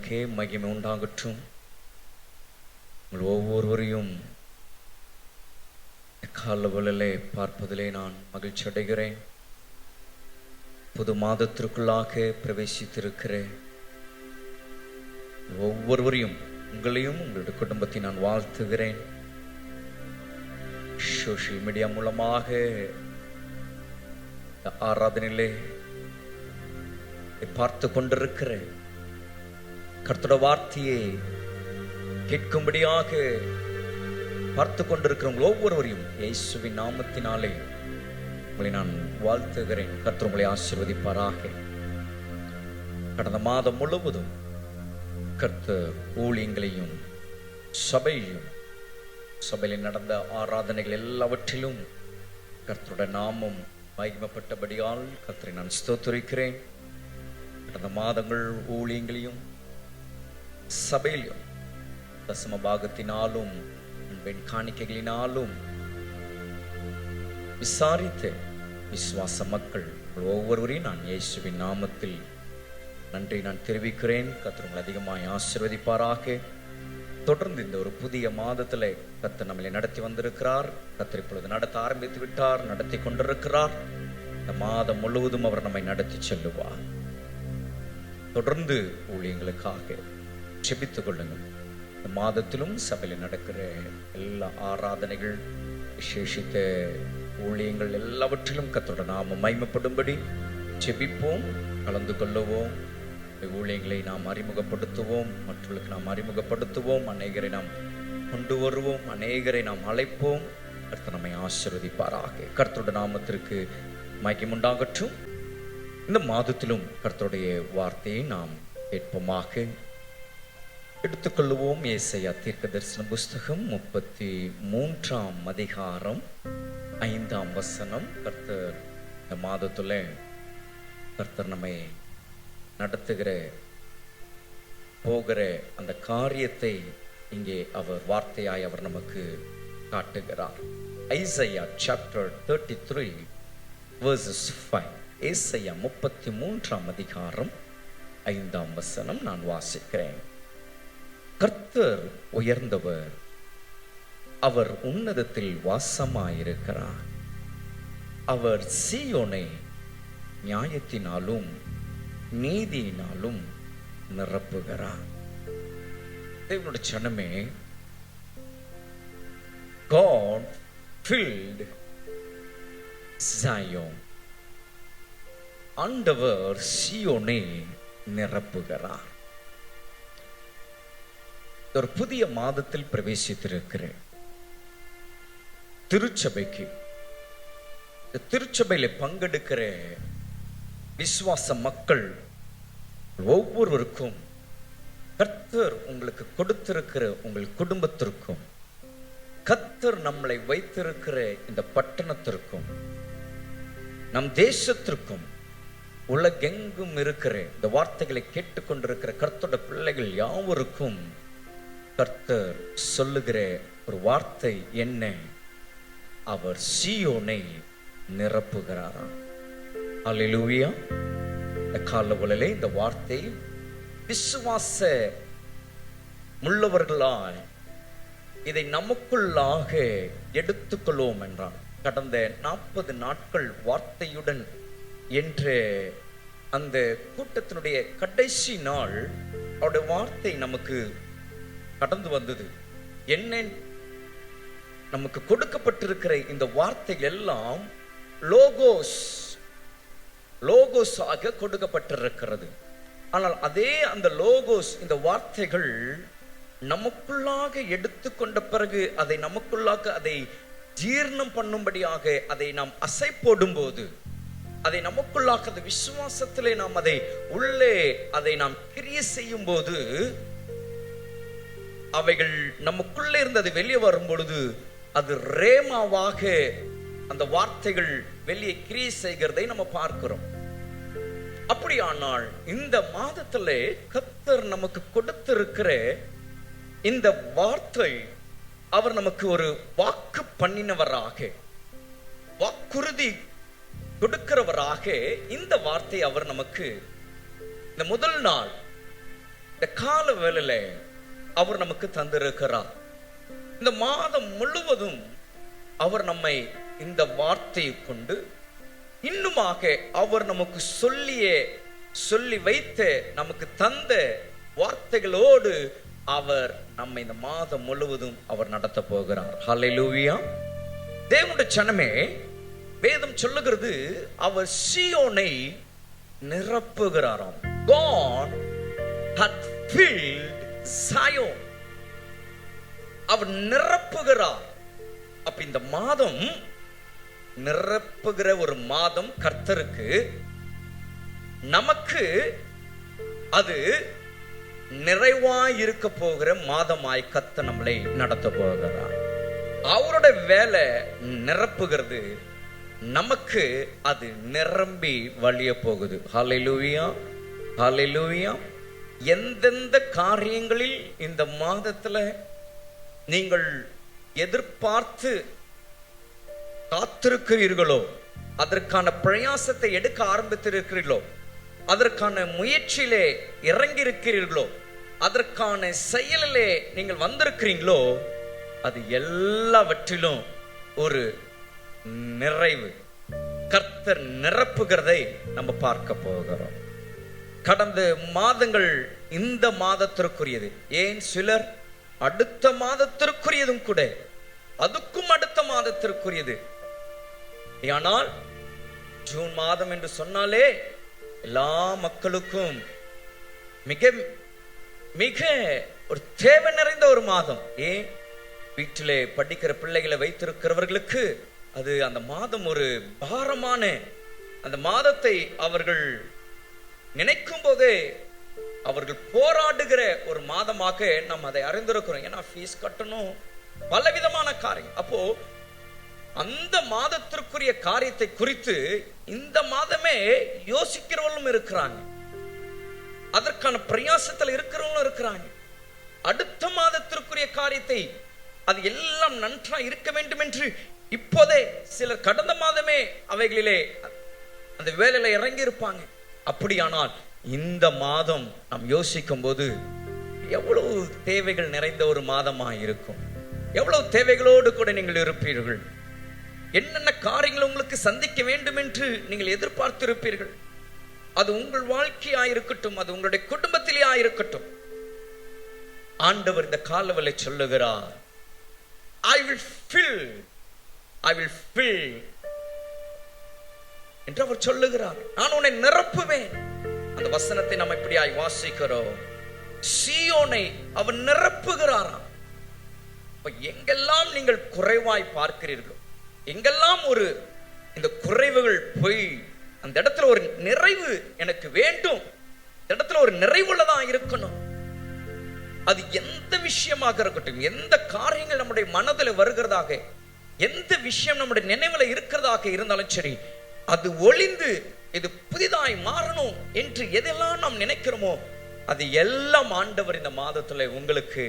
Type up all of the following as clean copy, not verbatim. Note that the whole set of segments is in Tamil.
நாமத்துக்கே மகிமை உண்டாகட்டும். உங்கள் ஒவ்வொருவரையும் காலவலிலே பார்ப்பதிலே நான் மகிழ்ச்சி அடைகிறேன். புது மாதத்திற்குள்ளாக பிரவேசித்திருக்கிறேன். ஒவ்வொருவரையும், உங்களையும் உங்களுடைய குடும்பத்தை நான் வாழ்த்துகிறேன். சோஷியல் மீடியா மூலமாக ஆராதனையிலே பார்த்து கொண்டிருக்கிற கர்த்தருடைய வார்த்தையை கேட்கும்படியாக பார்த்து கொண்டிருக்கிறவங்க ஒவ்வொருவரையும் இயேசுவின் நாமத்தினாலே உங்களை நான் வாழ்த்துகிறேன். கர்த்தர் உங்களை ஆசீர்வதிப்பாராக. கடந்த மாதம் முழுவதும் கர்த்தர் ஊழியங்களையும் சபையில் நடந்த ஆராதனைகள் எல்லாவற்றிலும் கர்த்தருடைய நாமம் மகிமைப்பட்டபடியால் கர்த்தரை நான் ஸ்தோத்திரிக்கிறேன். கடந்த மாதங்கள் ஊழியங்களையும் சபையிலும் தசம பாகத்தினாலும் அன்பின் காணிக்கைகளினாலும் விசாரித்த விசுவாச மக்கள் ஒவ்வொருவரையும் நான் இயேசுவின் நாமத்தில் நன்றி நான் தெரிவிக்கிறேன். கர்த்தர் உங்களை அதிகமாக ஆசீர்வதிப்பாராக. தொடர்ந்து இந்த ஒரு புதிய மாதத்தில் கர்த்தர் நம்மளை நடத்தி வந்திருக்கிறார். கர்த்தர் இப்பொழுது நடத்த ஆரம்பித்து விட்டார், நடத்தி கொண்டிருக்கிறார். இந்த மாதம் முழுவதும் அவர் நம்மை நடத்தி செல்லுவார். தொடர்ந்து ஊழியங்களுக்காக ஜெபித்துக் கொள்ளுங்கள். இந்த மாதத்திலும் சபையில் நடக்கிற எல்லா ஆராதனைகள், விசேஷித்த ஊழியங்கள் எல்லாவற்றிலும் கர்த்தருடைய நாமம் மகிமைப்படும்படி ஜெபிப்போம், கலந்து கொள்ளுவோம். ஊழியங்களை நாம் அறிமுகப்படுத்துவோம், மற்றவர்களுக்கு நாம் அறிமுகப்படுத்துவோம், அநேகரை நாம் கொண்டு வருவோம், அநேகரை நாம் அழைப்போம். கர்த்தர் நம்மை ஆசீர்வதிப்பாராக. கர்த்தருடைய நாமத்திற்கு மகிமை உண்டாகட்டும். இந்த மாதத்திலும் கர்த்தருடைய வார்த்தையை நாம் கேட்போமாக. எடுத்துக்கொள்ளுவோம். ஏசாயா தீர்க்கதரிசன புஸ்தகம் 33ஆம் அதிகாரம் 5ஆம் வசனம். கர்த்தர் இந்த மாதத்துல கர்த்தர் நம்மை நடத்துகிற போகிற அந்த காரியத்தை இங்கே அவர் வார்த்தையாய் அவர் நமக்கு காட்டுகிறார். Isaiah chapter 33 verses 5. ஏசாயா 33ஆம் அதிகாரம் 5ஆம் வசனம் நான் வாசிக்கிறேன். கர்த்தர் உயர்ந்தவர், அவர் உன்னதத்தில் வாசமாயிருக்கிறார். அவர் சீயோனை நியாயத்தினாலும் நீதியினாலும் நிரப்புகிறார். தேவனுடைய ஜனமே, God filled Zion. ஆண்டவர் சீயோனை நிரப்புகிறார். ஒரு புதிய மாதத்தில் பிரவேசித்திருக்கிறேன். திருச்சபைக்கு, திருச்சபையில பங்கெடுக்கிற விசுவாச மக்கள் ஒவ்வொருவருக்கும் கர்த்தர் உங்களுக்கு கொடுத்திருக்கிற உங்கள் குடும்பத்திற்கும், கர்த்தர் நம்மளை வைத்திருக்கிற இந்த பட்டணத்திற்கும், நம் தேசத்திற்கும், உலகெங்கும் இருக்கிற இந்த வார்த்தைகளை கேட்டுக்கொண்டிருக்கிற கர்த்தருடைய பிள்ளைகள் யாவருக்கும் கர்த்தர் சொல்லுகிற ஒரு வார்த்தை என்ன? அவர் சீயோனை நிரப்புகிறாராம். அல்லேலூயா. இந்த காலவெளியிலே இந்த வார்த்தை விசுவாச உள்ளவர்களாய் இதை நமக்குள்ளாக எடுத்துக்கொள்வோம் என்றார். கடந்த 40 நாட்கள் வார்த்தையுடன் என்ற அந்த கூட்டத்தினுடைய கடைசி நாள் அவருடைய வார்த்தை நமக்கு கடந்து வந்தது. என்ன நமக்கு கொடுக்கப்பட்டிருக்கிற இந்த வார்த்தை எல்லாம் லோகோஸ் ஆக கொடுக்கப்பட்டிருக்கிறது. ஆனால் அதே அந்த லோகோஸ், இந்த வார்த்தைகள் நமக்குள்ளாக எடுத்துக்கொண்ட பிறகு அதை நமக்குள்ளாக அதை ஜீர்ணம் பண்ணும்படியாக அதை நாம் அசை போடும் போது, அதை நமக்குள்ளாக அந்த விசுவாசத்திலே நாம் அதை உள்ளே அதை நாம் கிரியை செய்யும் போது, அவைகள் நமக்குள்ளே இருந்து அது வெளியே வரும் பொழுது அது ரேமாவாக அந்த வார்த்தைகள் வெளியே கிரியை செய்கிறதை நம்ம பார்க்கிறோம். அப்படியானால் இந்த மாதத்திலே கர்த்தர் நமக்கு கொடுத்திருக்கிற இந்த வார்த்தை, அவர் நமக்கு ஒரு வாக்கு பண்ணினவராக, வாக்குறுதி கொடுக்கிறவராக இந்த வார்த்தை அவர் நமக்கு இந்த முதல் நாள் இந்த கால வேளையில அவர் நமக்கு தந்திருக்கிறார். இந்த மாதம் முழுவதும் அவர் நம்மை இந்த வார்த்தையை கொண்டு இன்னுமாக அவர் நமக்கு சொல்லி வைத்த நமக்கு தந்த வார்த்தைகளோடு அவர் நம்மை இந்த மாதம் முழுவதும் அவர் நடத்த போகிறார். ஹல்லேலூயா. தேவனுடைய ஜனமே, வேதம் சொல்லுகிறது அவர் சீயோனை நிரப்புகிறாராம். God had filled Zion. அவர் நிரப்புகிறார். அப்ப இந்த மாதம் நிரப்புகிற ஒரு மாதம் கர்த்தருக்கு, நமக்கு அது நிறைவாய் இருக்க போகிற மாதமாய் கர்த்தர் நம்மளை நடத்த போகிறார். அவருடைய வேலை நிரப்புகிறது, நமக்கு அது நிரம்பி வழிய போகுது. ஹல்லேலூயா, ஹல்லேலூயா. எந்தெந்த காரியங்களில் இந்த மாதத்துல நீங்கள் எதிர்பார்த்து காத்திருக்கிறீர்களோ, அதற்கான பிரயாசத்தை எடுக்க ஆரம்பித்திருக்கிறீர்களோ, அதற்கான முயற்சியிலே இறங்கி இருக்கிறீர்களோ, அதற்கான செயலிலே நீங்கள் வந்திருக்கிறீங்களோ, அது எல்லாவற்றிலும் ஒரு நிறைவு கர்த்தர் நிரப்புகிறதை நம்ம பார்க்க போகிறோம். கடந்த மாதங்கள் இந்த மாதத்திற்குரியது, ஏன் சிலர் அடுத்த மாதத்திற்குரியதும் கூட, அதுக்கும் அடுத்த மாதத்திற்குரியது. ஆனால் ஜூன் மாதம் என்று சொன்னாலே எல்லா மக்களுக்கும் மிக மிக ஒரு தேவை நிறைந்த ஒரு மாதம். ஏன், வீட்டிலே படிக்கிற பிள்ளைகளை வைத்திருக்கிறவர்களுக்கு அது அந்த மாதம் ஒரு பாரமான, அந்த மாதத்தை அவர்கள் நினைக்கும் போதே அவர்கள் போராடுகிற ஒரு மாதமாக நாம் அதை அறிந்திருக்கிறோம். ஏன்னா ஃபீஸ் கட்டணும், பலவிதமான காரியம். அப்போ அந்த மாதத்திற்குரிய காரியத்தை குறித்து இந்த மாதமே யோசிக்கிறவர்களும் இருக்கிறாங்க, அதற்கான பிரயாசத்தில் இருக்கிறவங்களும் இருக்கிறாங்க. அடுத்த மாதத்திற்குரிய காரியத்தை அது எல்லாம் நன்றா இருக்க வேண்டும் என்று இப்போதே சிலர் கடந்த மாதமே அவைகளிலே அந்த வேலையில இறங்கி இருப்பாங்க. அப்படியானால் இந்த மாதம் நாம் யோசிக்கும் போது எவ்வளவு தேவைகள் நிறைந்த ஒரு மாதமா இருக்கும், எவ்வளவு தேவைகளோடு கூட நீங்கள் இருப்பீர்கள், என்னென்ன காரியங்கள் உங்களுக்கு சந்திக்க வேண்டும் என்று நீங்கள் எதிர்பார்த்து இருப்பீர்கள். அது உங்கள் வாழ்க்கையாயிருக்கட்டும், அது உங்களுடைய குடும்பத்திலே ஆயிருக்கட்டும், ஆண்டவர் இந்த காலவலை சொல்லுகிறார், I will fill என்று அவர் சொல்லுகிறார். நான் உன்னை நிரப்புவேன். அந்த வசனத்தை நாம் இப்படியாய் வாசிக்கிறோம். சீயோனை அவர் நிரப்புகிறாராம். எங்கெல்லாம் நீங்கள் குறைவாய் பார்க்கிறீர்களோ, எங்கெல்லாம் ஒரு இந்த குறைவுகள் போய் அந்த இடத்துல ஒரு நிறைவு எனக்கு வேண்டும், இந்த இடத்துல ஒரு நிறைவுள்ளதா இருக்கணும். அது எந்த விஷயமாக இருக்கட்டும், எந்த காரியங்கள் நம்முடைய மனதில் வருகிறதாக, எந்த விஷயம் நம்முடைய நினைவில் இருக்கிறதாக இருந்தாலும் சரி, அது ஒளிந்து இது புதிதாய் மாறணும் என்று எதெல்லாம் நாம் நினைக்கிறோமோ அது எல்லாம் ஆண்டவர் இந்த மாதத்துல உங்களுக்கு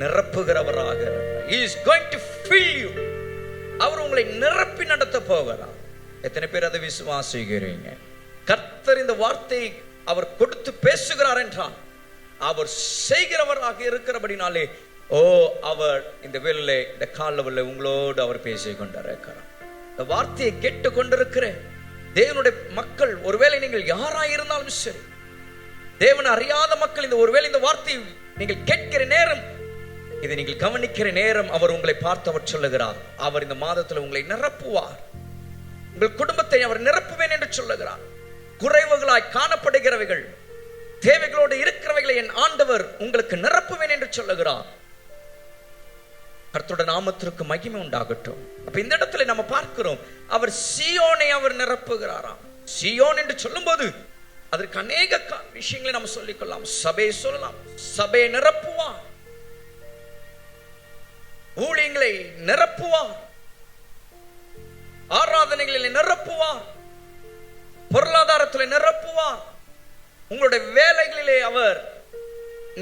நிரப்புகிறவராக He is going to fill you. அவர் உங்களை நிரப்பி நடத்த போகிறார். எத்தனை பேர் அதை விசுவாசிக்கிறீங்க? கர்த்தர் இந்த வார்த்தையை அவர் கொடுத்து பேசுகிறார் என்றால் அவர் செய்கிறவராக இருக்கிறபடினாலே, அவர் இந்த வேளையில இந்த காலவெளியில உங்களோடு அவர் பேசிக் கொண்டிருக்கிறார். இந்த வார்த்தையை கேட்டு கொண்டிருக்கிற தேவனுடைய மக்கள், ஒருவேளை நீங்கள் யாராயிருந்தாலும் சரி, தேவனை அறியாத மக்கள், இந்த ஒருவேளை இந்த வார்த்தையை நீங்கள் கேட்கிற நேரம், இதை நீங்கள் கவனிக்கிற நேரம், அவர் உங்களை பார்த்து அவர் சொல்லுகிறார், அவர் இந்த மாதத்தில் உங்களை நிரப்புவார். உங்கள் குடும்பத்தை அவர் நிரப்புவேன் என்று சொல்லுகிறார். குறைவுகளாய் காணப்படுகிறவைகள், தேவைகளோடு இருக்கிறவைகளை என் ஆண்டவர் உங்களுக்கு நிரப்புவேன் என்று சொல்லுகிறார். கர்த்தருடைய நாமத்திற்கு மகிமை உண்டாகட்டும். அப்ப இந்த இடத்துல நம்ம பார்க்கிறோம், அவர் சீயோனை அவர் நிரப்புகிறாராம். சீயோன் என்று சொல்லும்போது அதற்கு அநேக விஷயங்களை நம்ம சொல்லிக்கொள்ளலாம். சபையை சொல்லலாம், சபையை நிரப்புவார், ஊழியங்களை நிரப்புவார், ஆராதனைகளை நிரப்புவார், பொருளாதாரத்தில் நிரப்புவார், உங்களுடைய வேலைகளிலே அவர்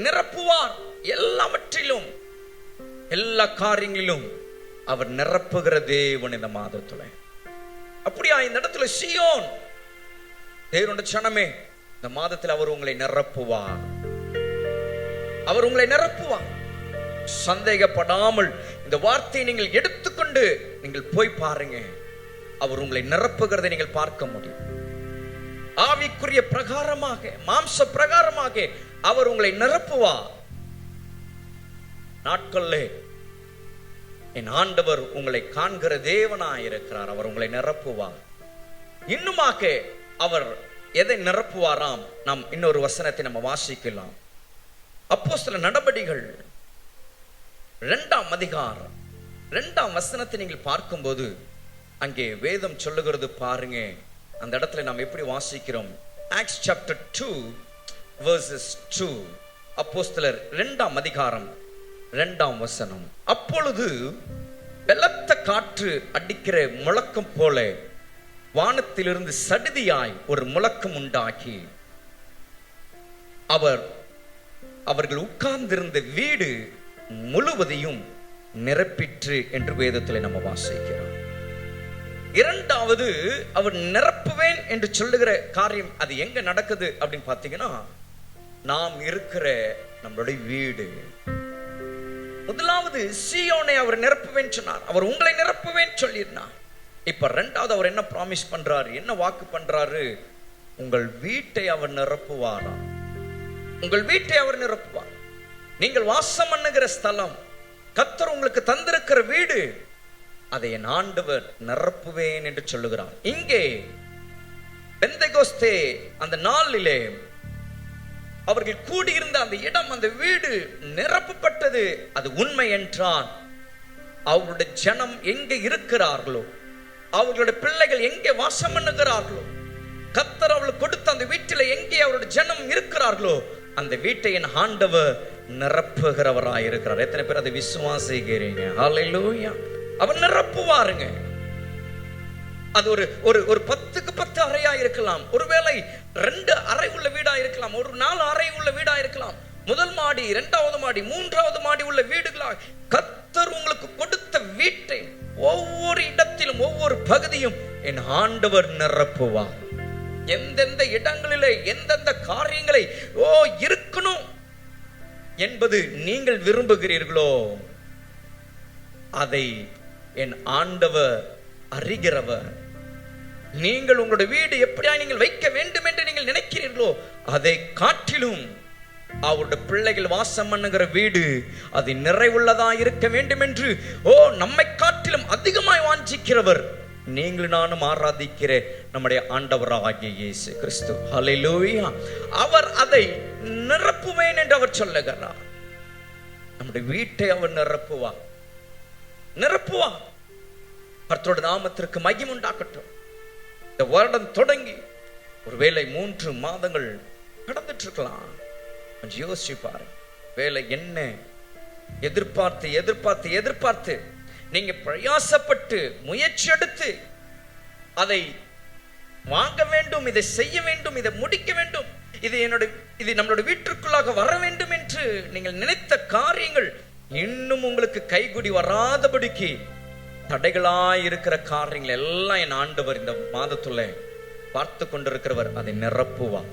நிரப்புவார். எல்லாவற்றிலும், எல்லா காரியங்களிலும் அவர் நிரப்புகிற தேவன் இந்த மாதத்துல. அப்படியா இந்த இடத்துல சீயோன் தேவனுடைய சனமே, இந்த மாதத்தில் அவர் உங்களை நிரப்புவார். அவர் உங்களை நிரப்புவார். சந்தேகப்படாமல் இந்த வார்த்தையை நீங்கள் எடுத்துக்கொண்டு நீங்கள் போய் பாருங்க. அவர் உங்களை நிரப்புகிறதை நீங்கள் பார்க்க முடியும். ஆவிக்குரிய பிரகாரமாக, மாம்ச பிரகாரமாக அவர் உங்களை நிரப்புவார். நாட்களிலே என் ஆண்டவர் உங்களை காண்கிற தேவனாயிருக்கிறார். அவர் உங்களை நிரப்புவார். இன்னுமாக அவர் எதை நிரப்புவாராம்? நாம் இன்னொரு வசனத்தை நம்ம வாசிக்கலாம். அப்போஸ்தலர் நடபடிகள் 2ஆம் அதிகாரம் 2ஆம் வசனத்தை நீங்கள் பார்க்கும்போது அங்கே வேதம் சொல்லுகிறது பாருங்க. அந்த இடத்துல நாம் எப்படி வாசிக்கிறோம்? Acts chapter 2 verses 2. அப்போஸ்தலர் 2ஆம் அதிகாரம் 2ஆம் வசனம். அப்பொழுது பலத்த காற்று அடிக்கிற முழக்கம் போல வானத்திலிருந்து சடுதியாய் ஒரு முழக்கம் உண்டாக்கி அவர்கள் உட்கார்ந்திருந்த வீடு முழுவதையும் நிரப்பிற்று என்று வேதத்தில் நம்ம வாசிக்கிறோம். இரண்டாவது, அவர் நிரப்புவேன் என்று சொல்லுகிற காரியம் அது எங்க நடக்குது அப்படின்னு பார்த்தீங்கன்னா, நாம் இருக்கிற நம்மளுடைய வீடு. முதலாவது சீயோனை அவர் நிரப்புவேன் சொன்னார். அவர் உங்களை நிரப்புவேன் சொல்லியிருந்தார். இப்ப ரெண்டாவது அவர் என்ன ப்ராமிஸ் பண்றாரு, என்ன வாக்கு பண்றாரு? உங்கள் வீட்டை அவர் நிரப்புவாரா? உங்கள் வீட்டை அவர் நிரப்புவார். நீங்கள் வாசம் பண்ணுகிற ஸ்தலம், கர்த்தர் உங்களுக்கு தந்திருக்கிற வீடு, அதை என் ஆண்டவர் நிரப்புவேன் என்று சொல்லுகிறார். இங்கே பெந்தெகோஸ்தே அந்த நாளிலே அவர்கள் கூடியிருந்த அந்த இடம், அந்த வீடு நிரப்பப்பட்டது. அது உண்மை என்றால் அவருடைய ஜனம் எங்கே இருக்கிறார்களோ, அவர்களுடைய பிள்ளைகள் எங்கே வாசம் பண்ணுகிறார்களோ, கர்த்தர் அவர்களுக்கு கொடுத்த அந்த வீட்டில் எங்கே அவருடைய ஜனம் இருக்கிறார்களோ, அந்த வீட்டை என் ஆண்டவர் நிரப்புகிறவராய் இருக்கிறார். எத்தனை பேர் அதை விசுவாசிக்கிறீங்க? ஹல்லேலூயா. அவர் நிரப்புவாருங்க. அது ஒரு 10க்கு 10 அறையா இருக்கலாம், ஒருவேளை 2 அறை உள்ள வீடா இருக்கலாம், ஒரு 4 அறை உள்ள வீடா இருக்கலாம், முதல் மாடி, 2வது மாடி, 3வது மாடி உள்ள வீடுகளா. கர்த்தர் உங்களுக்கு கொடுத்த வீட்டை ஒவ்வொரு இடத்திலும் ஒவ்வொரு பகுதியும் என் ஆண்டவர் நிரப்புவார். எந்தெந்த இடங்களிலே எந்தெந்த காரியங்களை இருக்கணும் என்பது நீங்கள் விரும்புகிறீர்களோ அதை என் ஆண்டவர் அறிகிறவர். நீங்கள் உங்களுடைய வீடு எப்படியா நீங்கள் வைக்க வேண்டும் என்று நீங்கள் நினைக்கிறீர்களோ அதை காட்டிலும் அவருடைய பிள்ளைகள் வாசம் பண்ணுகிற வீடு அது நிறைவுள்ளதா இருக்க வேண்டும் என்று நம்மை காட்டிலும் அதிகமாய் வாஞ்சிக்கிறவர் நீங்களும் நானும் ஆராதிக்கிற நம்முடைய ஆண்டவராகிய இயேசு கிறிஸ்து. ஹல்லேலூயா. அவர் அதை நிரப்புவேன் என்று அவர் சொல்லுகிறார். நம்முடைய வீட்டை அவர் நிரப்புவார். கர்த்தருடைய நாமத்திற்கு மகிமை உண்டாகட்டும். இந்த வருடம் தொடங்கி ஒருவேளை 3 மாதங்கள் கடந்துட்டு இருக்கலாம். கொஞ்சம் யோசிச்சு பாருங்க. வேலை என்ன எதிர்பார்த்து நீங்க பிரயாசப்பட்டு முயற்சி எடுத்து அதை வாங்க வேண்டும், இதை செய்ய வேண்டும், இதை முடிக்க வேண்டும், இது நம்மளுடைய வீட்டிற்குள்ளாக வர வேண்டும் என்று நீங்கள் நினைத்த காரியங்கள் இன்னும் உங்களுக்கு கைகூடி வராதபடிக்கு தடைகளாய் இருக்கிற காரியங்கள் எல்லாம் என் ஆண்டவர் இந்த மாதத்துல பார்த்து கொண்டிருக்கிறவர் அதை நிரப்புவார்.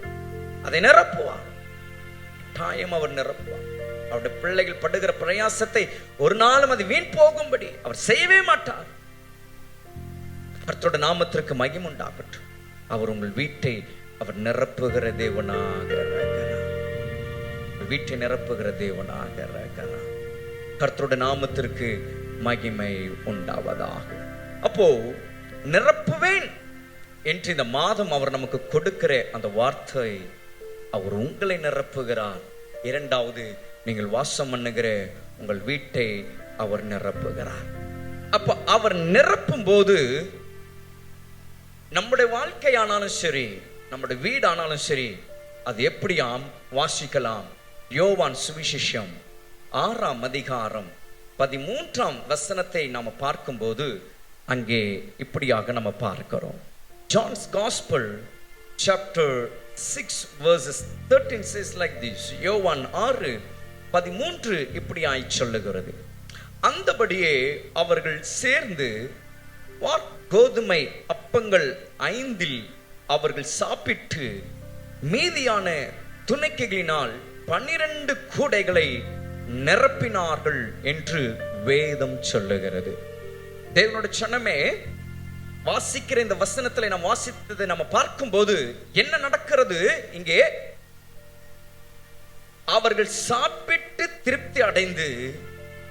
டைம் அவர் நிரப்புவார். அவருடைய பிள்ளைகள் படுகிற பிரயாசத்தை ஒரு நாளும் அது வீண் போகும்படி அவர் செய்யவே மாட்டார். கர்த்தருடைய நாமத்திற்கு மகிமை உண்டாகட்டும். அவர் உங்கள் வீட்டை அவர் நிரப்புகிற தேவனாக இருக்கிறார். வீட்டை நிரப்புகிற தேவனாக இருக்கிறார். கர்த்தருடைய நாமத்திற்கு மகிமை உண்டாவதாக. அப்போ நிரப்புவேன் என்று இந்த மாதம் அவர் நமக்கு கொடுக்கிற அந்த வார்த்தை, அவர் உங்களை நிரப்புகிறார். இரண்டாவது, நீங்கள் வாசம் பண்ணுகிற உங்கள் வீட்டை அவர் நிரப்புகிறார். அப்ப அவர் நிரப்பும் போது நம்முடைய வாழ்க்கையானாலும் சரி, நம்முடைய வீடானாலும் சரி, அது எப்படியாம் வாசிக்கலாம். யோவான் சுவிசேஷம் 6ஆம் அதிகாரம் 13ஆம் வசனத்தை நாம பார்க்கும்போது அங்கே இப்படியாக நம்ம பார்க்கிறோம். John's Gospel chapter 6 verses 13 says like this. யோவான் 6:13 இப்படியாய் சொல்லுகிறது. அந்தபடியே அவர்கள் சேர்ந்து கோதுமை அப்பங்கள் 5 அவர்கள் சாப்பிட்டு மீதியான துணைக்கைகளினால் 12 கூடைகளை நிரப்பினார்கள் என்று வேதம் சொல்லுகிறது. தேவனுடைய சனமே, வாசிக்கிற இந்த வசனத்துல நாம் வாசித்ததை நம்ம பார்க்கும்போது என்ன நடக்கிறது? இங்கே அவர்கள் சாப்பிட்டு திருப்தி அடைந்து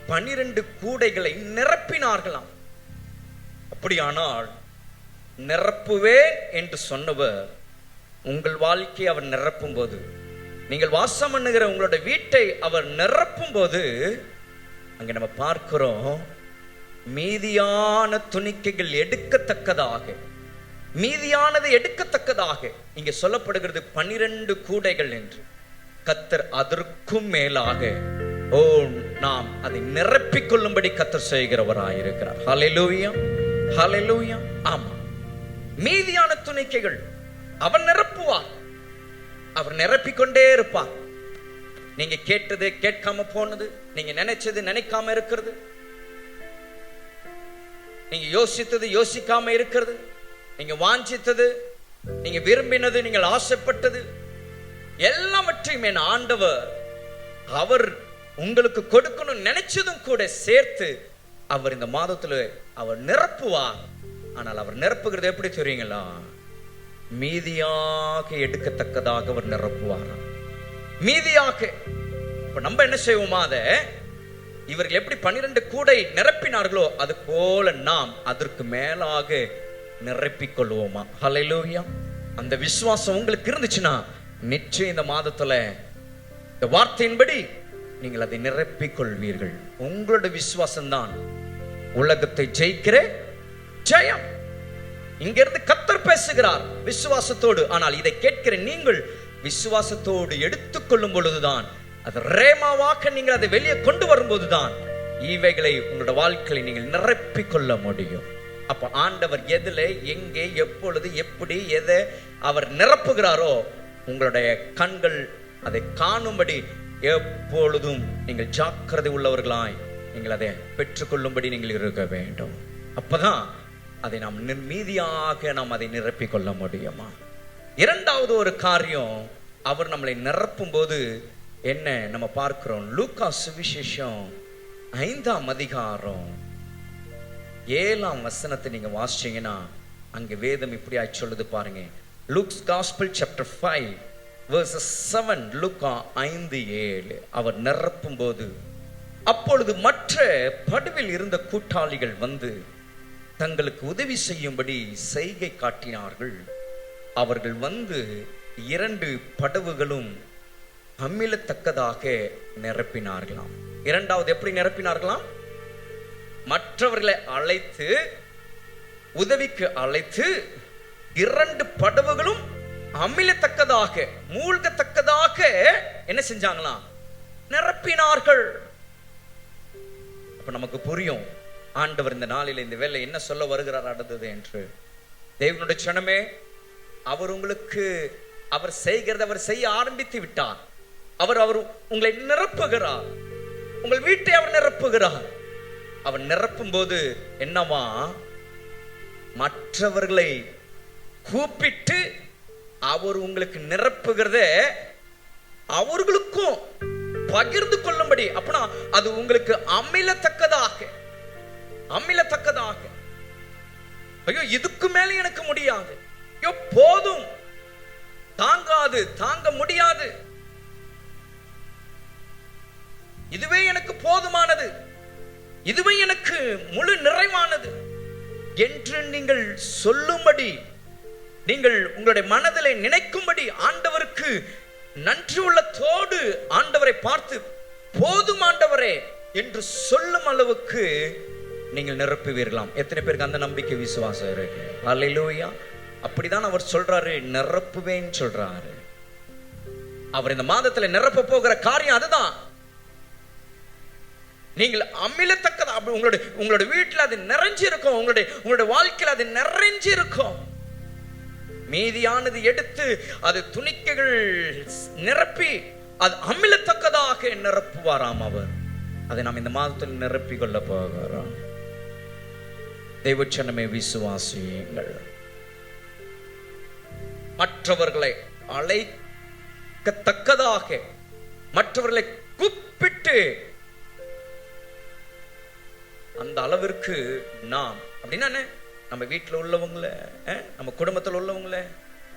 12 கூடைகளை நிரப்பினார்களாம். அப்படியானால் நிரப்புவேன் என்று சொன்னவர் உங்கள் வாழ்க்கையை அவர் நிரப்பும் போது, நீங்கள் வாசம் பண்ணுகிற உங்களுடைய வீட்டை அவர் நிரப்பும் போது, அங்க நம்ம பார்க்கிறோம், மீதியான துணிக்கைகள் எடுக்கத்தக்கதாக, மீதியானது எடுக்கத்தக்கதாக இங்க சொல்லப்படுகிறது 12 கூடைகள் என்று. கர்த்தர் அதற்கும் மேலாக நாம் அதை நிரப்பிக் கொள்ளும்படி கர்த்தர் செய்கிறவராயிருக்கிறார். ஹல்லேலூயா, ஹல்லேலூயா. ஆமா, மீதியான துணிக்கைகள் அவர் நிரப்புவார். அவர் நிரப்பிக்கொண்டே இருப்பார். நீங்க கேட்டது கேட்காம போனது, நீங்க நினைச்சது நினைக்காம இருக்கிறது, நீங்க யோசித்தது யோசிக்காம இருக்கிறது, நீங்க வாஞ்சித்தது, நீங்க விரும்பினது, நீங்கள் ஆசைப்பட்டது எல்லாவற்றையும் என் ஆண்டவர் அவர் உங்களுக்கு கொடுக்கணும் நினைச்சதும் கூட சேர்த்து அவர் இந்த மாதத்துல அவர் நிரப்புவார். ஆனால் அவர் நிரப்புகிறது எப்படி தெரியுங்களா? மீதியாக எடுக்கத்தக்கதாக அவர் நிரப்புவார். மீதியாக. இப்ப நம்ம என்ன செய்வோமா? அதை இவர்கள் எப்படி 12 கூடை நிரப்பினார்களோ அது போல நாம் அதற்கு மேலாக நிரப்பிக் கொள்வோமா? ஹல்லேலூயா. அந்த விசுவாசம் உங்களுக்கு இருந்துச்சுன்னா நிச்சயம் இந்த மாதத்துல இந்த வார்த்தையின்படி நீங்கள் அதை நிரப்பிக் கொள்வீர்கள். உங்களுடைய விசுவாசம் தான் உலகத்தை ஜெயிக்கிற ஜெயம். இங்கிருந்து கர்த்தர் பேசுகிறார் விசுவாசத்தோடு. ஆனால் இதை கேட்கிற நீங்கள் விசுவாசத்தோடு எடுத்துக்கொள்ளும் பொழுதுதான், அது ரேமாவாக நீங்கள் அதை வெளியே கொண்டு வரும்போதுதான் இவைகளை உங்களுடைய வாழ்க்கையை நீங்கள் நிரப்பிக் கொள்ள முடியும். அப்ப ஆண்டவர் எதுல, எங்கே, எப்பொழுது, எப்படி, எதை அவர் நிரப்புகிறாரோ உங்களுடைய கண்கள் அதை காணும்படி எப்பொழுதும் நீங்கள் ஜாக்கிரதை உள்ளவர்களாய் நீங்கள் அதை பெற்றுக்கொள்ளும்படி நீங்கள் இருக்க வேண்டும். அப்பதான் அதை நாம் மீதியாக நாம் அதை நிரப்பிக் கொள்ள முடியுமா? இரண்டாவது ஒரு காரியம், அவர் நம்மளை நிரப்பும் போது என்ன நம்ம பார்க்கிறோம்? லூக்கா சுவிசேஷம் 5ஆம் அதிகாரம் 7ஆம் வசனத்தை நீங்க வாசிச்சீங்கன்னா அங்க வேதம் இப்படி சொல்லுது பாருங்க. Luke's Gospel chapter 5 verses 7. லூக்கா 5:7. அவர் நிரப்பும் போது, அப்பொழுது மற்ற படவில் இருந்த கூட்டாளிகள் வந்து தங்களுக்கு உதவி செய்யும்படி செய்கை காட்டினார்கள். அவர்கள் வந்து 2 படவுகளும் அமிழத்தக்கதாக நிரப்பினார்களாம். இரண்டாவது எப்படி நிரப்பினார்களாம்? மற்றவர்களை அழைத்து, உதவிக்கு அழைத்து 2 படவுகளும் அமிழத்தக்கதாக, மூழ்கத்தக்கதாக என்ன செஞ்சாங்களாம்? நிரப்பினார்கள். அப்ப நமக்கு புரியும் ஆண்டவர் இந்த நாளில் இந்த வேளை என்ன சொல்ல வருகிறார் அடுத்தது என்று. தேவனுடைய சனமே, அவர் உங்களுக்கு அவர் செய்கிறத அவர் செய்ய ஆரம்பித்து விட்டார். அவர் உங்களை நிரப்புகிறார். உங்கள் வீட்டை அவர் நிரப்புகிறார். அவர் நிரப்பும் போது என்னவா? மற்றவர்களை கூப்பிட்டு அவர் உங்களுக்கு நிரப்புகிறத அவர்களுக்கும் பகிர்ந்து கொள்ளும்படி. அப்படின்னா அது உங்களுக்கு அமிழத்தக்கதாக, அமிழத்தக்கதாக. ஐயோ இதுக்கு மேல எனக்கு முடியாது, ஐயோ போதும், தாங்காது, தாங்க முடியாது, இதுவே எனக்கு போதுமானது, இதுவே எனக்கு முழு நிறைவானது என்று நீங்கள் சொல்லும்படி, நீங்கள் உங்களுடைய மனதிலே நினைக்கும்படி, ஆண்டவருக்கு நன்றி உள்ளத்தோடு ஆண்டவரை பார்த்து போதும் ஆண்டவரே என்று சொல்லும் அளவுக்கு நீங்கள் நிரப்புவீர்களாம். எத்தனை பேருக்கு அந்த நம்பிக்கை விசுவாசம் இருக்கு? அல்லேலூயா. அப்படிதான் அவர் சொல்றாரு, நிரப்புவேன் சொல்றாரு. அவர் இந்த மாதத்துல நிரப்ப போகிற காரியம் அதுதான். நீங்கள் அமிழத்தக்கதா உங்களுடைய வீட்டில் அது நிறைஞ்சிருக்கும், உங்களுடைய வாழ்க்கையில் அது நிறைஞ்சிருக்கும். மீதியானது எடுத்து அது துணிக்கைகள் நிரப்பி அது அமிழத்தக்கதாக நிரப்புவாராம் அவர். அதை நாம் இந்த மாதத்தில் நிரப்பிக் கொள்ள போகிறோம். தேவச்சனமே விசுவாசியுங்கள். மற்றவர்களை அழைக்கத்தக்கதாக மற்றவர்களை கூப்பிட்டு அந்த அளவிற்கு நாம் அப்படின்னா நம்ம வீட்டில் உள்ளவங்கள, நம்ம குடும்பத்தில் உள்ளவங்கள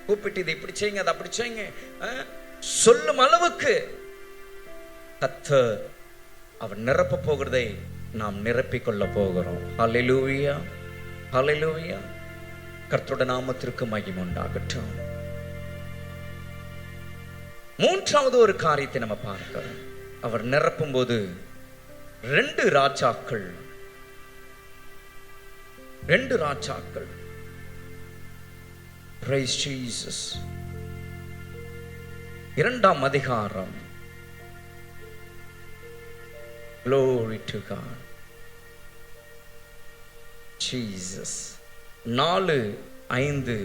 கூப்பிட்டு இதை இப்படி செய்யுங்க, அதை அப்படி செய்யுங்க சொல்லும் அளவுக்கு கர்த்தர் அவர் நிரப்ப போகிறதை நாம் நிரப்பிக் கொள்ள போகிறோம். ஹல்லேலூயா, ஹல்லேலூயா. கர்த்தருடைய நாமத்திற்கு மகிமை உண்டாகட்டும். மூன்றாவது ஒரு காரியத்தை நம்ம பார்க்கிறோம். அவர் நிரப்பும் போது ரெண்டு ராஜாக்கள் Praise Jesus. 2ஆம் அதிகாரம். Glory to God. Jesus. 4-5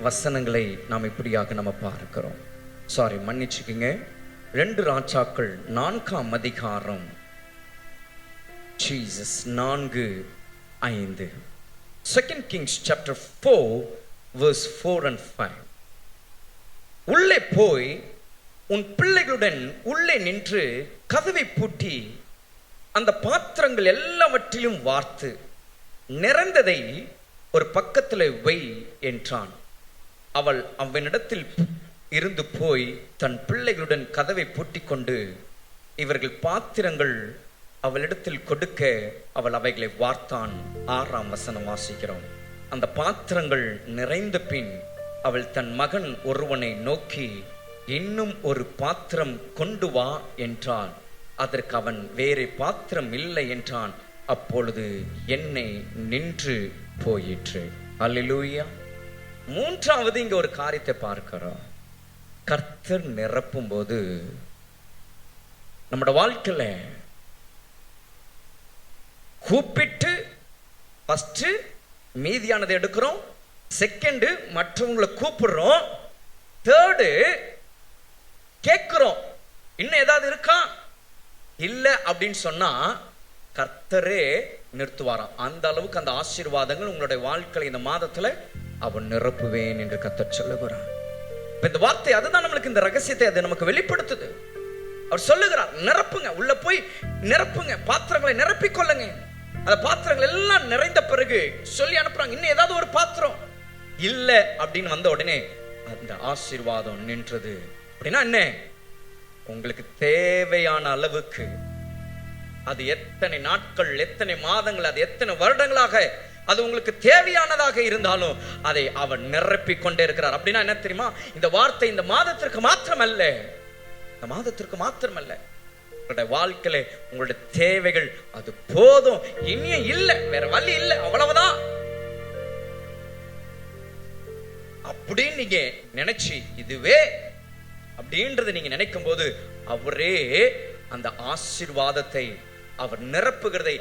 வசனங்களை நாம் இப்படியாக நம்ம பார்க்கிறோம். மன்னிச்சுக்குங்க. 2 ராஜாக்கள் 4ஆம் அதிகாரம். Jesus. 4-5. 2 Kings chapter 4 verse 4 and 5. உள்ளே போய் உன் பிள்ளைகளுடன் உள்ளே நின்று கதவை பூட்டி அந்த பாத்திரங்கள் எல்லாவற்றிலும் வார்த்து நிறைந்ததை ஒரு பக்கத்தில் வை என்றான். அவள் அவனிடத்தில் இருந்து போய் தன் பிள்ளைகளுடன் கதவை பூட்டிக் கொண்டு இவர்கள் பாத்திரங்கள் அவளிடத்தில் கொடுக்க அவள் அவைகளை வார்த்தான். 6ஆம் வசனம் வாசிக்கிறோம். அந்த பாத்திரங்கள் நிறைந்த பின் அவள் தன் மகன் ஒருவனை நோக்கி இன்னும் ஒரு பாத்திரம் கொண்டு வா என்றாள். அதற்கு அவன் வேறு பாத்திரம் இல்லை என்றான். அப்பொழுது எண்ணெய் நின்று போயிற்று. அல்லேலூயா. மூன்றாவது இங்க ஒரு காரியத்தை பார்க்கிறோம். கர்த்தர் நிரப்பும் போது நம்முடைய வாழ்க்கையில கூப்பிட்டு ஃபர்ஸ்ட் மீதியானதை எடுக்கிறோம், செகண்ட் மற்றவங்களை கூப்பிடுறோம், தேர்டு கேட்கிறோம் இன்னும் ஏதாவது இருக்கா இல்ல அப்படின்னு சொன்னா கர்த்தரே நிறுத்துவாராம். அந்த அளவுக்கு அந்த ஆசீர்வாதங்கள் உங்களுடைய வாழ்க்கையில இந்த மாதத்துல அவன் நிரப்புவேன் என்று கர்த்தர் சொல்லுகிறார். இந்த வார்த்தை அதுதான் நம்மளுக்கு இந்த ரகசியத்தை அது நமக்கு வெளிப்படுத்துது. அவர் சொல்லுகிறார், நிரப்புங்க, உள்ள போய் நிரப்புங்க, பாத்திரங்களை நிரப்பிக் கொள்ளுங்க. அந்த பாத்திரங்கள் எல்லாம் நிறைந்த பிறகு சொல்லி அனுப்புறாங்க, இன்னும் ஏதாவது ஒரு பாத்திரம் இல்ல அப்படின்னு வந்த உடனே அந்த ஆசீர்வாதம் நின்றது. அப்படின்னா என்ன? உங்களுக்கு தேவையான அளவுக்கு, அது எத்தனை நாட்கள், எத்தனை மாதங்கள், அது எத்தனை வருடங்களாக அது உங்களுக்கு தேவையானதாக இருந்தாலும் அதை அவர் நிரப்பிக் கொண்டே இருக்கிறார். அப்படின்னா என்ன தெரியுமா? இந்த வார்த்தை இந்த மாதத்திற்கு மாத்திரமல்ல, இந்த மாதத்திற்கு மாத்திரமல்ல, உங்களுடைய வாழ்க்கையில உங்களுடைய தேவைகள் அது போதும், இனியும் இல்லை, வேற வழி இல்லை, அவ்வளவுதான் அப்படின்னு நீங்க நினைச்சு இதுவே அப்படின்றது நீங்க நினைக்கும் போது அவரே அந்த ஆசீர்வாதத்தை அவர் நிரப்புகிறதை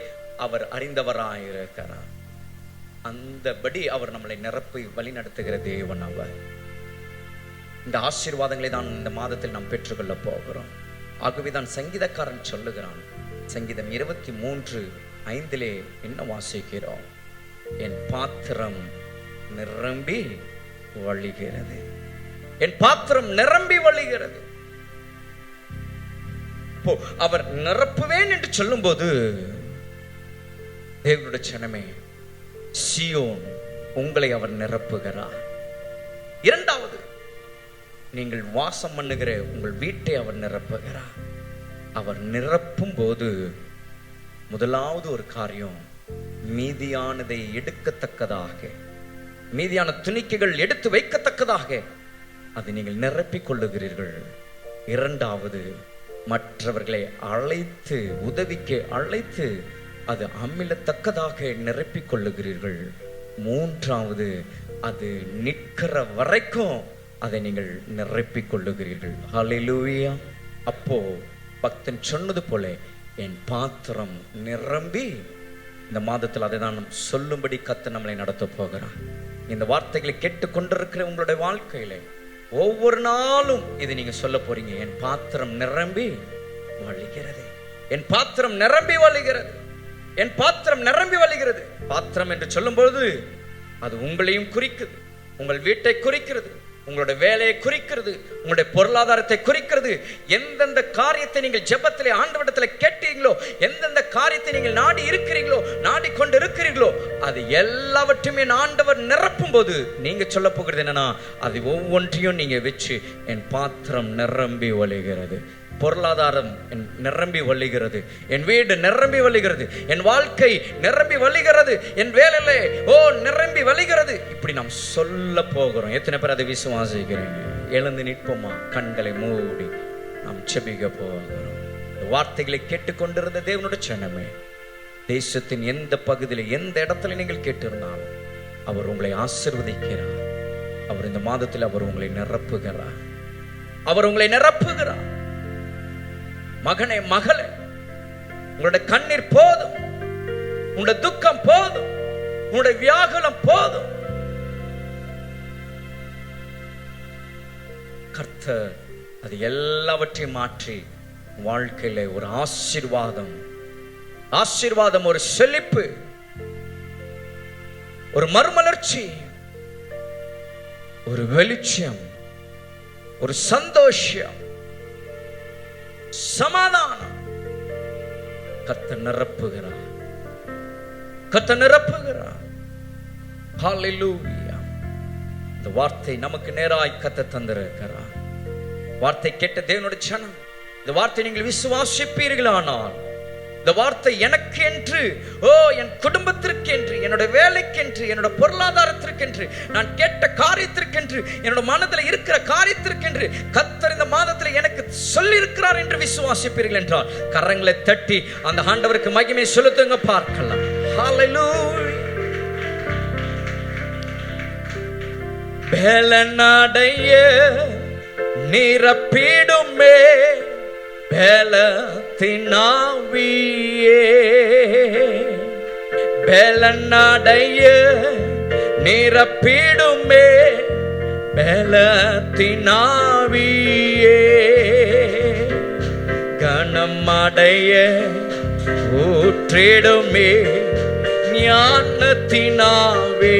அவர் அறிந்தவராயிருக்கிறார். அந்தபடி அவர் நம்மளை நிரப்பி வழி நடத்துகிற தேவன் அவர். இந்த ஆசீர்வாதங்களை தான் இந்த மாதத்தில் நாம் பெற்றுக்கொள்ள போகிறோம். ஆகவேதான் சங்கீதக்காரன் சொல்லுகிறான், சங்கீதம் 23:5 என்ன வாசிக்கிறோம்? என் பாத்திரம் நிரம்பி வழிகிறது, என் பாத்திரம் நிரம்பி வழிகிறது. அவர் நிரப்புவேன் என்று சொல்லும் போது தேவனுடைய ஜனமே, சீயோன் உங்களை அவர் நிரப்புகிறார். இரண்டாவது, நீங்கள் வாசம் பண்ணுகிற உங்கள் வீட்டை அவர் நிரப்புகிறார். அவர் நிரப்பும் போது முதலாவது ஒரு காரியம், மீதியானதை எடுக்கத்தக்கதாக, மீதியான துணிக்கைகள் எடுத்து வைக்கத்தக்கதாக அதை நீங்கள் நிரப்பிக் கொள்ளுகிறீர்கள். இரண்டாவது, மற்றவர்களை அழைத்து, உதவிக்கு அழைத்து அது அமிழத்தக்கதாக நிரப்பிக் கொள்ளுகிறீர்கள். மூன்றாவது, அது நிற்கிற வரைக்கும் அதை நீங்கள் நிரப்பிக் கொள்ளுகிறீர்கள். ஹல்லேலூயா. அப்போ பக்தன் சொன்னது போல என் பாத்திரம் நிரம்பி, இந்த மாதத்தில் அதை தான் சொல்லும்படி கர்த்தர் நம்மளை நடத்த போகிறார். இந்த வார்த்தைகளை கேட்டுக்கொண்டிருக்கிற உங்களுடைய வாழ்க்கையில ஒவ்வொரு நாளும் இதை நீங்க சொல்ல போறீங்க, என் பாத்திரம் நிரம்பி வழிகிறது, என் பாத்திரம் நிரம்பி வழிகிறது, என் பாத்திரம் நிரம்பி வழிகிறது. பாத்திரம் என்று சொல்லும் பொழுது அது உங்களையும் குறிக்குது, உங்கள் வீட்டை குறிக்கிறது, உங்களுடைய வேலையை குறிக்கிறது, உங்களுடைய பொருளாதாரத்தை குறிக்கிறது. எந்தெந்த காரியத்தை நீங்கள் ஜெபத்திலே ஆண்டவரிடத்தில் கேட்டீங்களோ, எந்தெந்த காரியத்தை நீங்கள் நாடி இருக்கிறீங்களோ, நாடிக்கொண்டு இருக்கிறீர்களோ, அது எல்லாவற்றையுமே ஆண்டவர் நிரப்பும் போது நீங்க சொல்ல போகிறது என்னன்னா, அது ஒவ்வொன்றையும் நீங்க வச்சு என் பாத்திரம் நிரம்பி வழிகிறது, பொருளாதாரம் நிரம்பி வழிகிறது, என் வீடு நிரம்பி வழிகிறது, என் வாழ்க்கை நிரம்பி வழிகிறது, என் வேலையிலே நிரம்பி வழிகிறது. இப்படி நாம் சொல்ல போகிறோம். எத்தனை பேர் அதை விசுவாசிக்கிறீங்க? எழுந்து நிற்போமா? கண்களை மூடி நாம் செபிக்க போகிறோம். வார்த்தைகளை கேட்டுக்கொண்டிருந்த தேவனுடைய ஜனமே, தேசத்தின் எந்த பகுதியில் எந்த இடத்துல நீங்கள் கேட்டிருந்தாலும் அவர் உங்களை ஆசீர்வதிக்கிறார். அவர் இந்த மாதத்தில் அவர் உங்களை நிரப்புகிறார். அவர் உங்களை நிரப்புகிறார். மகனே, மகளே, உங்களுடைய கண்ணீர் போதும், உங்களுடைய துக்கம் போதும், உங்களுடைய வியாகுலம் போதும். கர்த்தர் அது எல்லாவற்றையும் மாற்றி வாழ்க்கையில ஒரு ஆசீர்வாதம், ஒரு செழிப்பு, ஒரு மறுமலர்ச்சி, ஒரு வெளிச்சம், ஒரு சந்தோஷம், சமாதானம் கர்த்தர் நிரப்புகிறார். ஹல்லேலூயா. இந்த வார்த்தை நமக்கு நேராய் கர்த்தர் தந்திருக்கிறார். வார்த்தை கேட்ட தேவனுடைய ஜனம், இந்த வார்த்தை நீங்கள் விசுவாசிப்பீர்களானால், இந்த வார்த்தை எனக்கு என்று, என் குடும்பத்திற்கென்று, என்னோட வேலைக்கென்று, என்னோட பொருளாதாரத்திற்கென்று, நான் கேட்ட காரியத்திற்கென்று, என்னோட மனதில் இருக்கிற காரியத்திற்கென்று கர்த்தர் இந்த மாதத்தில் எனக்கு சொல்லி இருக்கிறார் என்று விசுவாசிப்பீர்கள் என்றால் கரங்களை தட்டி அந்த ஆண்டவருக்கு மகிமை செலுத்துங்க, பார்க்கலாம். ஹல்லேலூயா. பலனடைய நிரப்பிடுமே பலத்தினாவியே, பலனடைய நிரப்பிடுமே பலத்தினாவியே, கனமடைய ஊற்றிடுமே ஞானத்தினாவே,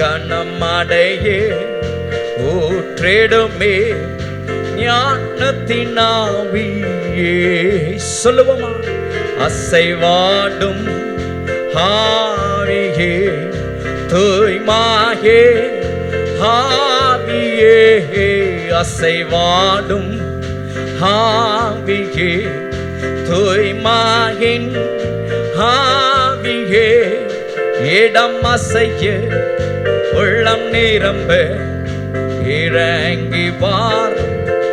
கனமடைய ஊற்றிடுமே ஞானத்தினாவியே. சொல்லுவோமா? அசைவாடும் ஆவியே, தூய்மாயே ஆவியே, அசைவாடும் ஆவியே, தூய்மாயின் ஆவியே, இடம் அசைய உள்ளம் நிரம்ப இறங்கி வார்.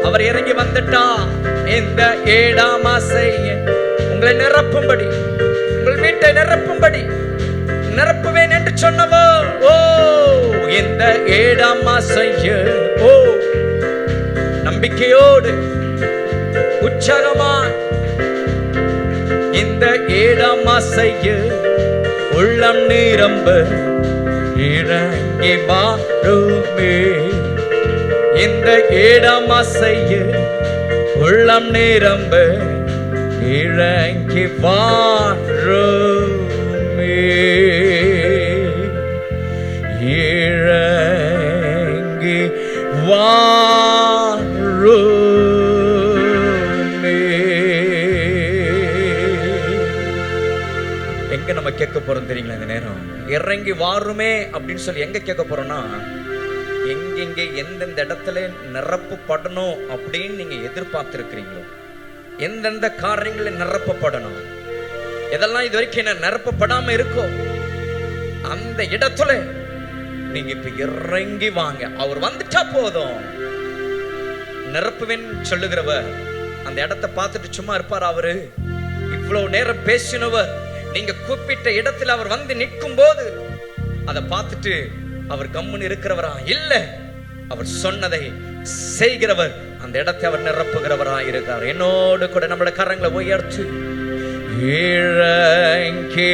அவர் இறங்கி வந்துட்டா இந்த இடம் அசைய உங்களை நிரப்பும்படி, உங்கள் வீட்டை நிரப்பும்படி, நிரப்புவேன் என்று சொன்னவர் இந்த இடம் அசைய நம்பிக்கையோடு உற்சாகமா இந்த இடம் அசைய உள்ளம் நிரம்ப இறங்கி வாருமே, இந்த இடம் அசைய உள்ளம் நிரம்ப இறங்கி வாருமே, இறங்கி வாருமே. எங்க நம்ம கேட்க போறோம் தெரியுங்களா? இந்த நேரம் இறங்கி வாருமே அப்படின்னு சொல்லி எங்க கேட்க போறோம்னா, எங்கெங்க எந்தெந்த இடத்துல நிரப்பப்படணும் அப்படின்னு நீங்க எதிர்பார்த்திருக்கிறீங்களோ, எந்தெந்த காரியங்களில் நிரப்பப்படணும், எதெல்லாம் இது வரைக்கும் என்ன நிரப்பப்படாம இருக்கோ அந்த இடத்துல நீங்க இப்ப இறங்கி வாங்க. அவர் வந்துட்டா போதும். நிரப்புவேன் சொல்லுகிறவர் அந்த இடத்தை பார்த்துட்டு சும்மா இருப்பார்? அவரு இவ்வளவு நேரம் பேசினவர், நீங்க கூப்பிட்ட இடத்துல அவர் வந்து நிற்கும் போது அதை பார்த்துட்டு அவர் கம்முன்னு இருக்கிறவரா? இல்ல, அவர் சொன்னதை செய்கிறவர், அந்த இடத்தை அவர் நிரப்புகிறவரா இருக்கிறார். என்னோடு கூட நம்மளோட கரங்களை உயர்த்து இறங்கி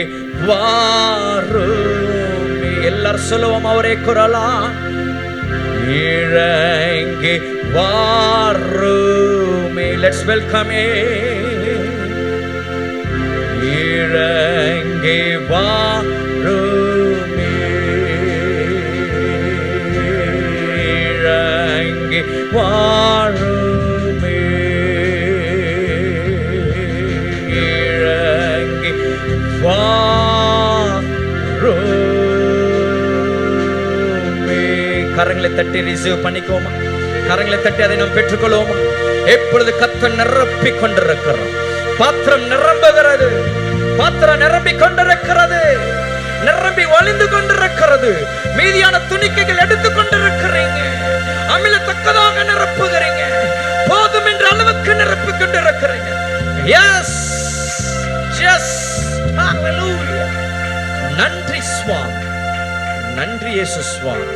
வாருமே எல்லாரும் சொல்லுவோம் அவரே குரலா. இறங்கி வாருமே, let's welcome him. இறங்கி வாருமே, வாழுமே இறங்கி வாழுமே. கரங்களை தட்டி ரிசீவ் பண்ணிக்கோமா? கரங்களை தட்டி அதை நாம் பெற்றுக்கொள்வோமா? எப்பொழுது கர்த்தர் நிரப்பி கொண்டிருக்கிறோம். பாத்திரம் நிரம்புகிறது, பாத்திரம் நிரம்பி கொண்டிருக்கிறது, நிரம்பி வழிந்து கொண்டிருக்கிறது. மீதியான துணிக்கைகள் எடுத்துக் கொண்டிருக்கிறீங்க, அமிலத்தக்கதாக நிரப்புகிறீங்க, போதும் என்ற அளவுக்கு நிரப்பி கொண்டிருக்கிறீங்க. எஸ் எஸ், ஹalleluya. நன்றி சுவாமி, நன்றி இயேசு சுவாமி,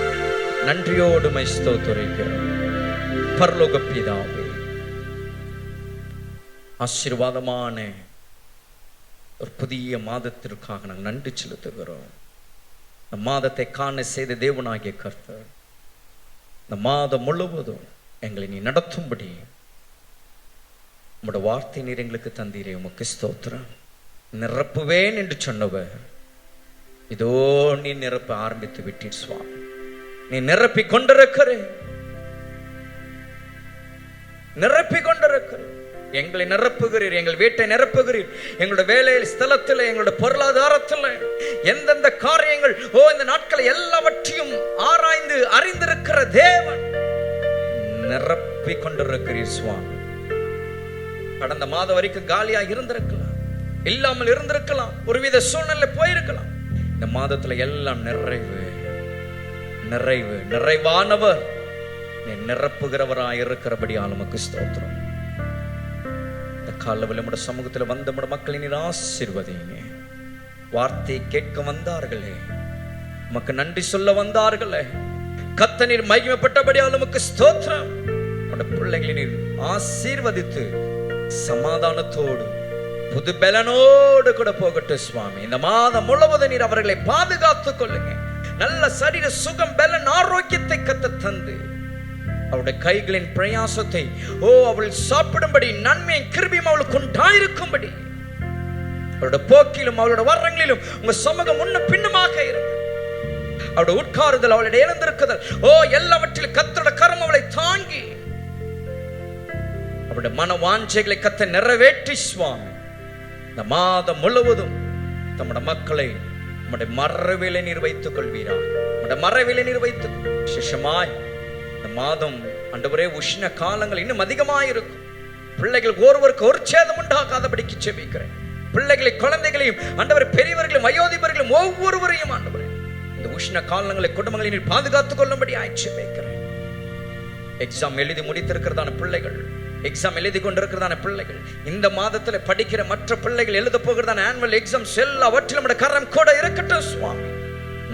நன்றியோடு மை ஸ்தோத்திரிக்கிறோம். பரலோக பிதாவே, ஆசீர்வாதமான ஒரு புதிய மாதத்திற்காக நாங்கள் நன்றி செலுத்துகிறோம். இந்த மாதத்தை காண செய்த தேவனாகிய கர்த்தர் இந்த மாதம் முழுவதும் எங்களை நீ நடத்தும்படி உம்முடைய வார்த்தை நீர் எங்களுக்கு தந்தீரே, உமக்கு ஸ்தோத்திரம். நிரப்புவேன் என்று சொன்னவர் இதோ நீ நிரப்ப ஆரம்பித்து விட்டீர் சுவாமி. நீ நிரப்பி கொண்டிருக்கிறேன், நிரப்பி கொண்டிருக்கிறேன். எங்களை நிரப்புகிறீர், எங்கள் வீட்டை நிரப்புகிறீர், எங்களுடைய வேலை ஸ்தலத்தில், எங்களுடைய பொருளாதாரத்தில் எந்தெந்த காரியங்கள் இந்த நாட்களை எல்லாவற்றையும் ஆராய்ந்து அறிந்திருக்கிற தேவன் நிரப்பி கொண்டிருக்கிறீர் சுவாமி. கடந்த மாதம் வரைக்கும் காலியா இருந்திருக்கலாம், இல்லாமல் இருந்திருக்கலாம், ஒருவித சூழ்நிலை போயிருக்கலாம். இந்த மாதத்துல எல்லாம் நிறைவு நிறைவு நிறைவானவர் நீ நிரப்புகிறவராய் இருக்கிறபடியால் உமக்கு ஸ்தோத்திரம். காலவில் நம்முடைய சமூகத்தில் வந்த நம்முடைய மக்களை நீர் ஆசீர்வதிங்க. வார்த்தையை கேட்க வந்தார்களே, உமக்கு நன்றி சொல்ல வந்தார்களே, கர்த்தர் நீர் மகிமைப்பட்டபடியால் உமக்கு ஸ்தோத்திரம். நம்முடைய பிள்ளைகளை நீர் ஆசீர்வதித்து சமாதானத்தோடு புது பலனோடு கூட போகட்டும் சுவாமி. இந்த மாதம் முழுவதும் நீர் அவர்களை பாதுகாத்துக் கொள்ளுங்க. நல்ல சரீர சுகம், பலன், ஆரோக்கியத்தை கர்த்தர் தந்து அவருடைய கைகளின் பிரயாசத்தை அவள் சாப்பிடும்படி நன்மையும் கிருபையும் அவளுக்கு உண்டாயிருக்கும்படி அவருடைய போக்கிலும் அவளுடைய வரங்களிலும் உங்க சமூகம் முன்ன பின்னுமாக இருந்து அவருடைய உட்காருதல், அவளுடைய எழுந்திருக்குதல், எல்லாவற்றிலும் கர்த்தருடைய கரம் அவளை தாங்கி அவருடைய மன வாஞ்சைகளை கர்த்தர் நிறைவேற்றி சுவாமி இந்த மாதம் முழுவதும் தம்முடைய மக்களை நம்முடைய மறைவிலே நீர் வைத்துக் கொள்வீரா. நம்முடைய மறைவிலே நீர் வைத்து விசேஷமாய் இந்த மாதம் ஆண்டவரே உஷ்ண காலங்கள் இன்னும் அதிகமாயிருக்கும். பிள்ளைகள் ஒருவருக்கு ஒரு சேதம் உண்டாகாதபடிக்கு ஜெபிக்கிறேன். பிள்ளைகளை, குழந்தைகளையும் ஆண்டவரே, பெரியவர்களையும் வயோதிபர்களையும் ஒவ்வொருவரையும் ஆண்டவரே இந்த உஷ்ண காலங்களை குடும்பங்களை நீர் பாதுகாத்துக் கொள்ளும்படி ஜெபிக்கிறேன். எக்ஸாம் எழுதி முடித்திருக்கிறதான பிள்ளைகள், எக்ஸாம் எழுதி கொண்டிருக்கிறதான பிள்ளைகள், இந்த மாதத்தில் படிக்கிற மற்ற பிள்ளைகள் எழுத போகிறதான ஆனுவல் எக்ஸாம்ஸ் எல்லாவற்றிலும் நம்முடைய கரம் கூட இருக்கட்டும் சுவாமி.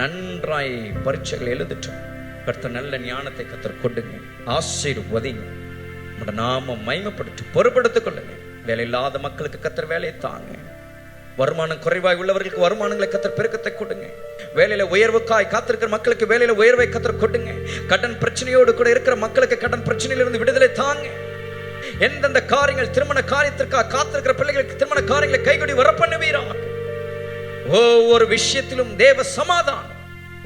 நன்றாய் பரீட்சைகள் எழுதிட்டோம். கர்த்தர் நல்ல ஞானத்தை கர்த்தர் கொடுங்க, ஆசீர்வதிங்க, நம்முடைய நாமம் மகிமைப்படுத்தி பொறுப்படுத்திக் கொள்ளுங்க. வேலை இல்லாத மக்களுக்கு கர்த்தர் வேலையை தாங்க. வருமானம் குறைவாய் உள்ளவர்களுக்கு வருமானங்களை கர்த்தர் பெருக்கத்தை கொடுங்க. வேலையில உயர்வுக்காய் காத்திருக்கிற மக்களுக்கு வேலையில உயர்வை கர்த்தர் கொடுங்க. கடன் பிரச்சனையோடு கூட இருக்கிற மக்களுக்கு கடன் பிரச்சனையிலிருந்து விடுதலை தாங்க. எந்தெந்த காரியங்கள், திருமண காரியத்திற்காக காத்திருக்கிற பிள்ளைகளுக்கு திருமண காரியங்களை கைகூடி வர பண்ணுவீராக. ஒவ்வொரு விஷயத்திலும் தேவ சமாதானம்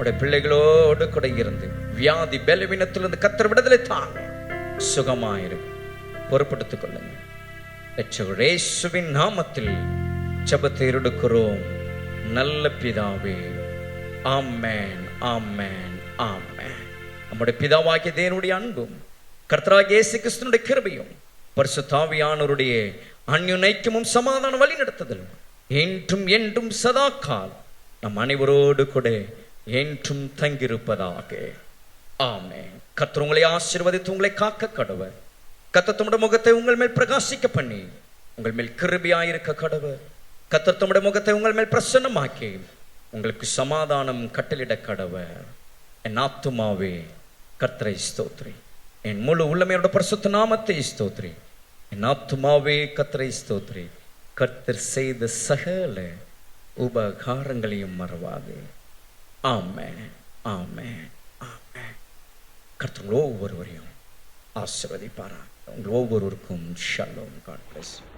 உடைய பிள்ளைகளோடு கூட இருந்து வியாதி பலவீனத்திலிருந்து கர்த்தர் விடுதலை தாங்க. சுகமாயிரும், பொறுப்படுத்திக் கொள்ளுங்க. இயேசுவின் நாமத்தில் ஜெபத்தை எடுக்கிறோம் நல்ல பிதாவே. ஆமென், ஆமென், ஆமென். நம்முடைய பிதாவாகிய தேவனுடைய அன்பும் கர்த்தராகிய இயேசு கிறிஸ்துவினுடைய கிருபையும் பரிசுத்த ஆவியானவருடைய அன்யுனைக்கமும் சமாதான வழி நடத்துதல் என்றும் என்றும் சதா கால் நம் அனைவரோடு கூட என்றும் தங்கியிருப்பதாக. ஆமென். கர்த்தர் உங்களை ஆசீர்வதித்து உங்களை காக்க கடவர். கர்த்தர் தம்முடைய முகத்தை உங்கள் மேல் பிரகாசிக்க பண்ணி உங்கள் மேல் கிருபையாயிருக்க கடவர். கர்த்தர் தம்முடைய முகத்தை உங்கள் மேல் பிரசன்னமாக்கி உங்களுக்கு சமாதானம் கட்டளிட கடவர். என் ஆத்துமாவே கர்த்தரை ஸ்தோத்திரி, என் முழு உள்ளமையோட பரிசுத்த நாமத்தை ஸ்தோத்திரி. என் ஆத்துமாவே கர்த்தரை ஸ்தோத்திரி. கர்த்தர் செய்த சகல உபகாரங்களையும் மறவாது. ஆமென், ஆமென், ஆமென். கர்த்தர் ஒவ்வொருவரையும் ஆசீர்வதிப்பாராக. உங்கள் ஒவ்வொருவருக்கும் ஷலோம். God bless you.